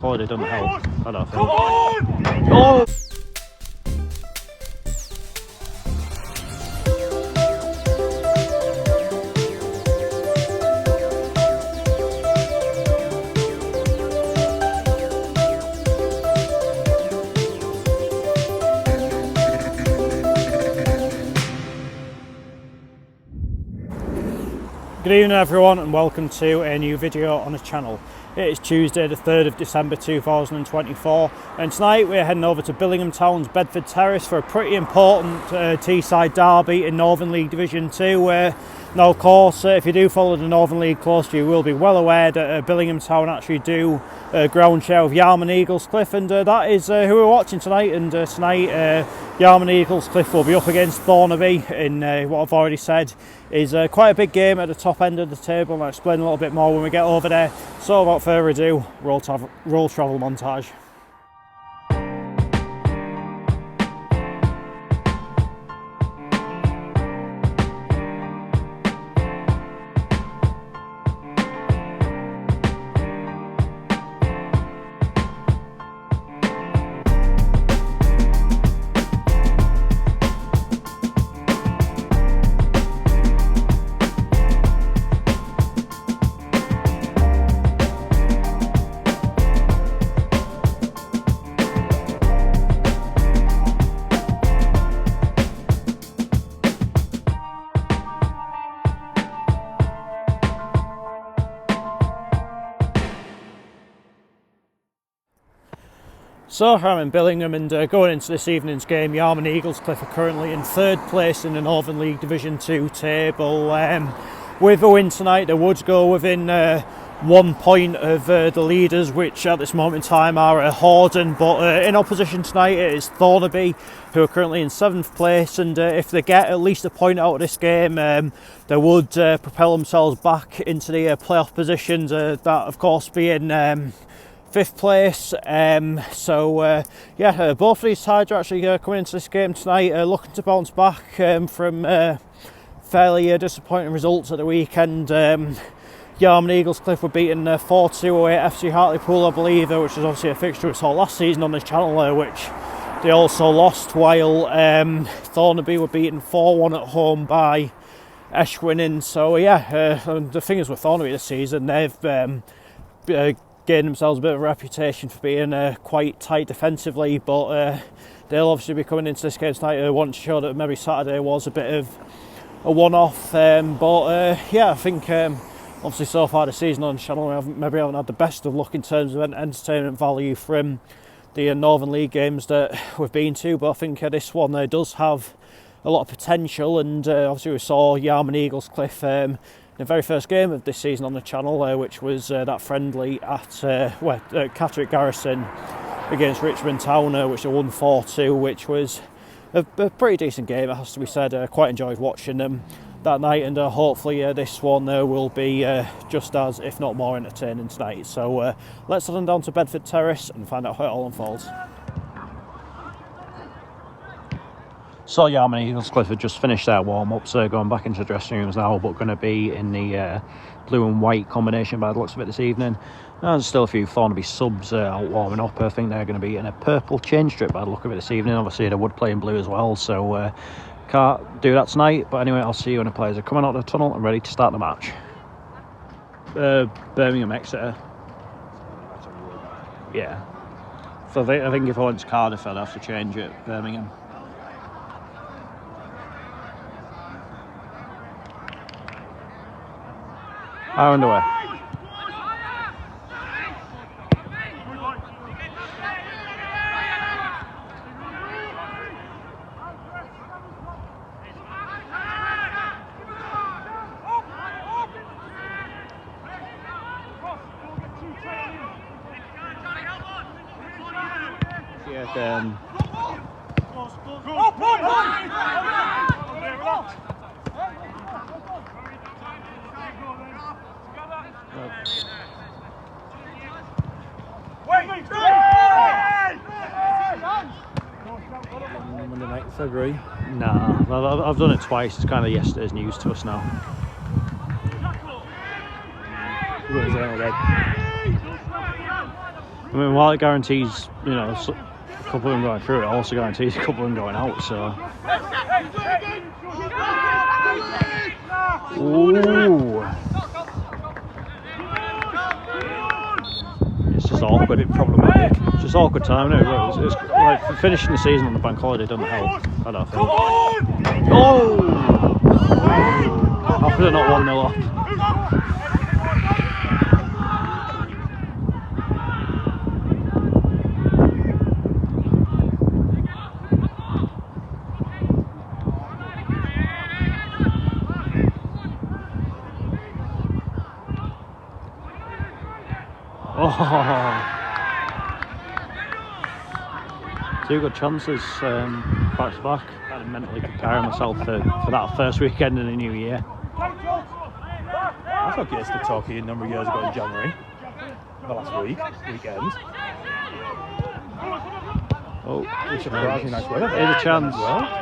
Holiday doesn't help. I don't think. Oh! Good evening everyone and welcome to a new video on the channel. It is Tuesday the 3rd of December 2024 and tonight we're heading over to Billingham Town's Bedford Terrace for a pretty important Teesside derby in Northern League Division 2. Now of course if you do follow the Northern League closely you will be well aware that Billingham Town actually do ground share of Yarm and Eaglescliffe, and that is who we're watching tonight. And tonight Yarm and Eaglescliffe will be up against Thornaby in what I've already said is quite a big game at the top end of the table, and I'll explain a little bit more when we get over there. So without further ado, roll travel montage. So I'm in Billingham, and going into this evening's game, Yarm and Eaglescliffe are currently in 3rd place in the Northern League Division 2 table. With a win tonight, they would go within 1 point of the leaders, which at this moment in time are Horden. But in opposition tonight it is Thornaby, who are currently in 7th place, and if they get at least a point out of this game, they would propel themselves back into the playoff positions, that of course being 5th place. Both of these sides are actually coming into this game tonight looking to bounce back from fairly disappointing results at the weekend. Yarm and Eaglescliffe were beaten 4-2 away at FC Hartlepool, I believe, which was obviously a fixture we saw last season on this channel, which they also lost, while Thornaby were beaten 4-1 at home by Eschwinin. So the thing is with Thornaby this season, they've gained themselves a bit of a reputation for being quite tight defensively, but they'll obviously be coming into this game tonight wanting to show that maybe Saturday was a bit of a one-off. I think obviously so far this season on the channel we haven't had the best of luck in terms of entertainment value from the Northern League games that we've been to, but I think this one does have a lot of potential. And obviously we saw Yarm and Eaglescliffe the very first game of this season on the channel, which was that friendly at Catterick Garrison against Richmond Town, which they won 4-2, which was a pretty decent game, it has to be said. Quite enjoyed watching them that night, and hopefully this one will be just as, if not more, entertaining tonight. So let's head on down to Bedford Terrace and find out how it all unfolds. So Yarm and Eaglescliffe have just finished their warm-ups, going back into the dressing rooms now, but going to be in the blue and white combination by the looks of it this evening. There's still a few Thornaby subs out warming up. I think they're going to be in a purple change strip by the look of it this evening. Obviously they would play in blue as well, so can't do that tonight. But anyway, I'll see you when the players are coming out of the tunnel and ready to start the match. Birmingham, Exeter. Yeah. So I think if I went to Cardiff I'd have to change it, Birmingham. How underway? Monday night, February? Nah, I've done it twice. It's kind of yesterday's news to us now. I mean, while it guarantees, you know, a couple of them going through, it also guarantees a couple of them going out, so... Ooh! It's just awkward. A bit problematic. It's just awkward time, isn't it? It's like finishing the season on the bank holiday doesn't help, I don't think. Oh! I could have not 1-0 up. Oh, 2 good chances back to back. Kind of mentally preparing myself for that first weekend in the new year. I took yesterday talking a number of years ago in January, the last weekend. Oh, It's surprisingly nice weather. Here's a chance. Well.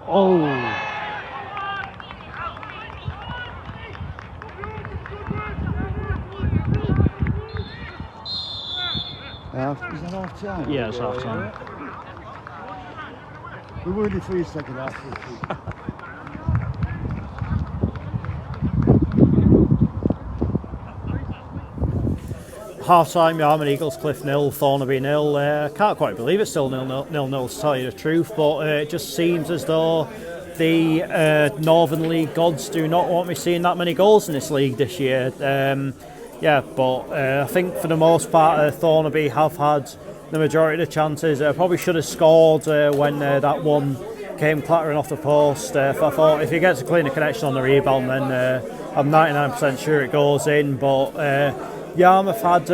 Oh! Is that half time? Yeah, it's half time. We were ready for your second half. Half time, Yarm and Eaglescliffe 0, Thornaby 0. Can't quite believe it's still 0-0 to tell you the truth, but it just seems as though the Northern League gods do not want me seeing that many goals in this league this year. Yeah, but I think for the most part, Thornaby have had the majority of the chances. Probably should have scored when that one came clattering off the post. I thought if he gets a cleaner connection on the rebound, then I'm 99% sure it goes in. But Yarm have had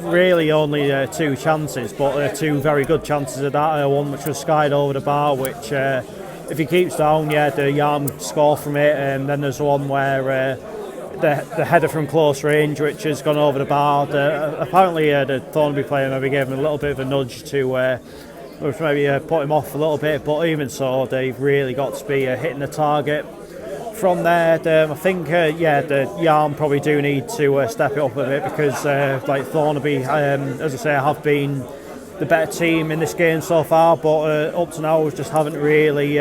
really only 2 chances, but 2 very good chances of that. One which was skied over the bar, which if he keeps down, yeah, the Yarm score from it. And then there's one where the header from close range, which has gone over the bar. Apparently, the Thornaby player maybe gave him a little bit of a nudge to maybe put him off a little bit. But even so, they've really got to be hitting the target. From there, I think, the Yarm probably do need to step it up a bit because, like Thornaby, as I say, have been the better team in this game so far, but up to now, we just haven't really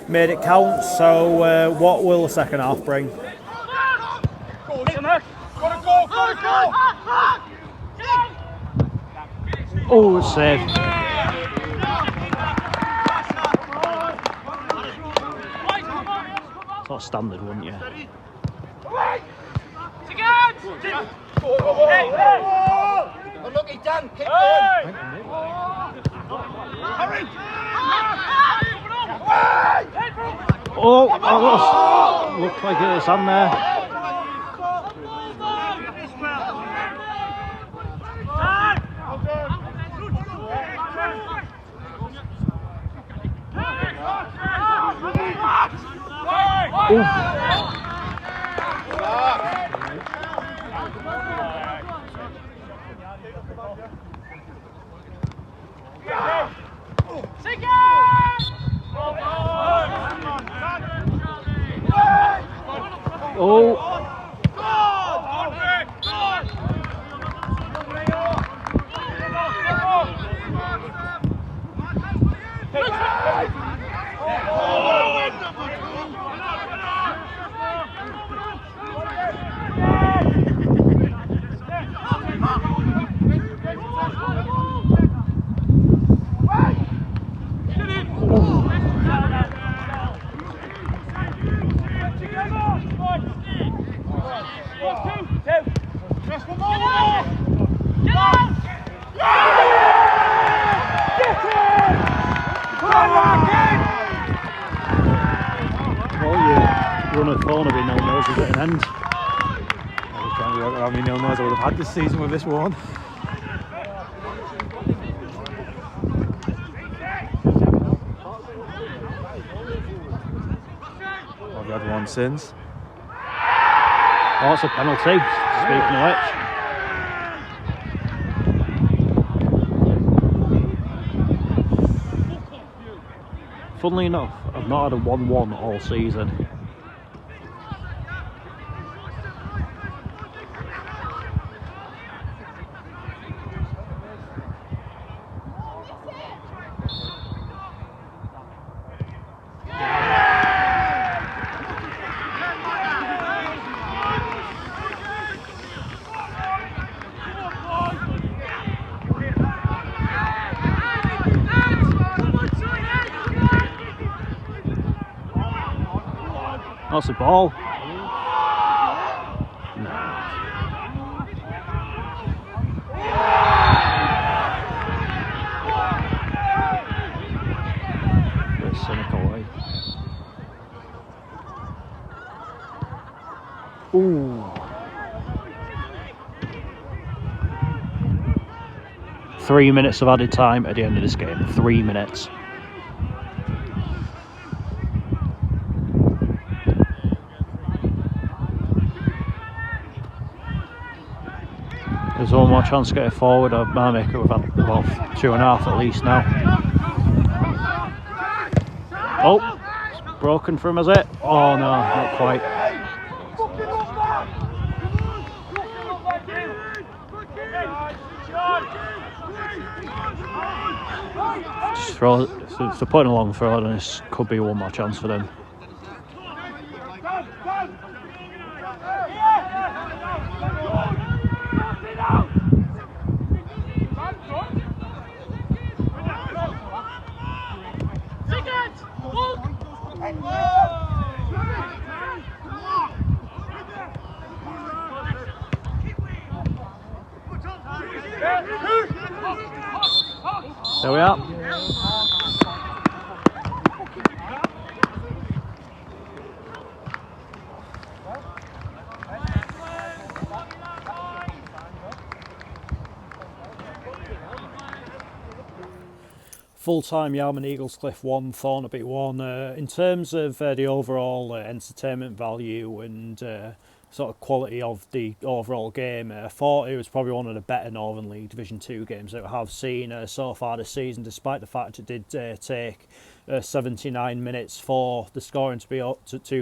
made it count. So, what will the second half bring? Oh, it's saved. Sort of standard, wouldn't you? Unlucky, Dan. Kick on. Oh, that looked like it was on there. run of Thornaby 0-0s is at an end. I was trying to work out how many 0-0s I would have had this season with this one. I've had one since. Oh, that's a penalty, speaking of which. Funnily enough, I've not had a 1-1 all season. That's the ball. No. Very cynical way. Ooh. 3 minutes of added time at the end of this game. 3 minutes. There's one more chance to get it forward. I might make it with about 2.5 at least now. Oh, it's broken for him, is it? Oh no, not quite. Just throw, if they're putting a long throw, then this could be one more chance for them. There we are. Full-time Yarm and Eaglescliffe 1, Thornaby 1. In terms of the overall entertainment value and sort of quality of the overall game, I thought it was probably one of the better Northern League Division 2 games that I have seen so far this season, despite the fact it did take 79 minutes for the scoring to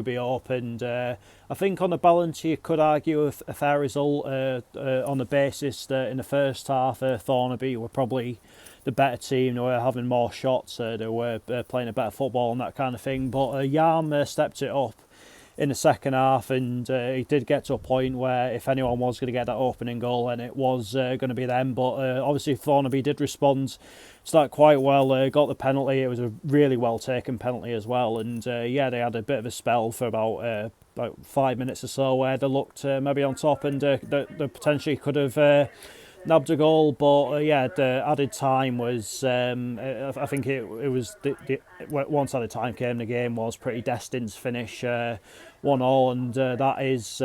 be opened. I think on the balance you could argue a fair result on the basis that in the first half Thornaby were probably the better team. They were having more shots, they were playing a better football and that kind of thing, but Yarm stepped it up in the second half, and he did get to a point where if anyone was going to get that opening goal, then it was going to be them. But obviously Thornaby did respond to that quite well, got the penalty. It was a really well taken penalty as well, and yeah, they had a bit of a spell for about 5 minutes or so where they looked maybe on top, and they potentially could have nabbed a goal, but yeah, the added time was I think it was once added time came, the game was pretty destined to finish 1-1, and that is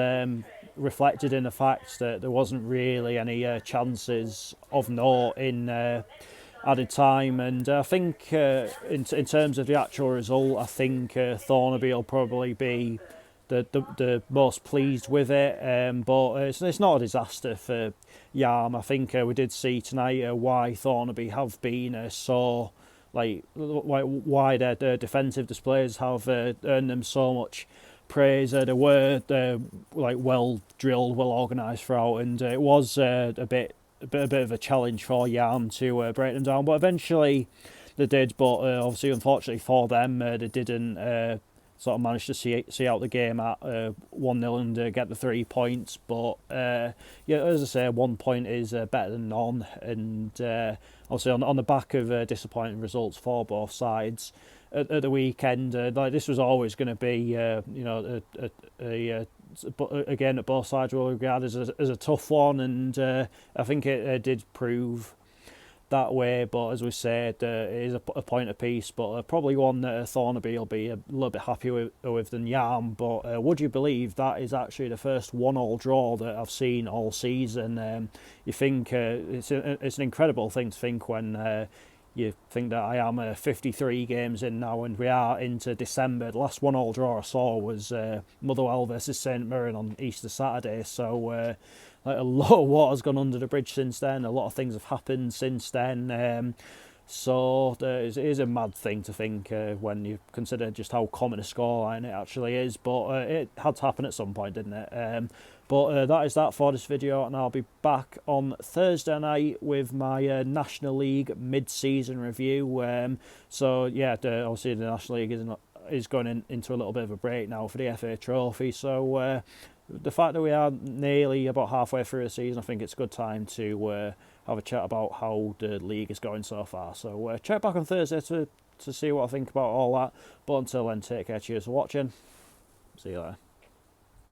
reflected in the fact that there wasn't really any chances of note in added time. And I think in terms of the actual result, I think Thornaby will probably be the most pleased with it, but it's not a disaster for Yarm. I think we did see tonight why Thornaby have been so why their defensive displays have earned them so much praise. They were well drilled, well organised throughout, and it was a bit of a challenge for Yarm to break them down. But eventually they did. But obviously, unfortunately for them, they didn't sort of manage to see out the game at 1-0 and get the 3 points. But yeah, as I say, 1 point is better than none, and obviously on the back of disappointing results for both sides at the weekend, this was always going to be a game that both sides will regard as a tough one, and I think it did prove that way, but as we said, it is a point apiece, but probably one that Thornaby will be a little bit happier with than Yarm. But would you believe that is actually the first 1-1 draw that I've seen all season? You think it's an incredible thing to think when you think that I am 53 games in now and we are into December. The last 1-1 draw I saw was Motherwell versus St Mirren on Easter Saturday, so like a lot of water's gone under the bridge since then. A lot of things have happened since then. So it is a mad thing to think when you consider just how common a scoreline it actually is. But it had to happen at some point, didn't it? But that is that for this video, and I'll be back on Thursday night with my National League mid-season review. So yeah, obviously the National League is going into a little bit of a break now for the FA Trophy. So the fact that we are nearly about halfway through the season, I think it's a good time to have a chat about how the league is going so far. So check back on Thursday to see what I think about all that. But until then, take care. Cheers for watching. See you later.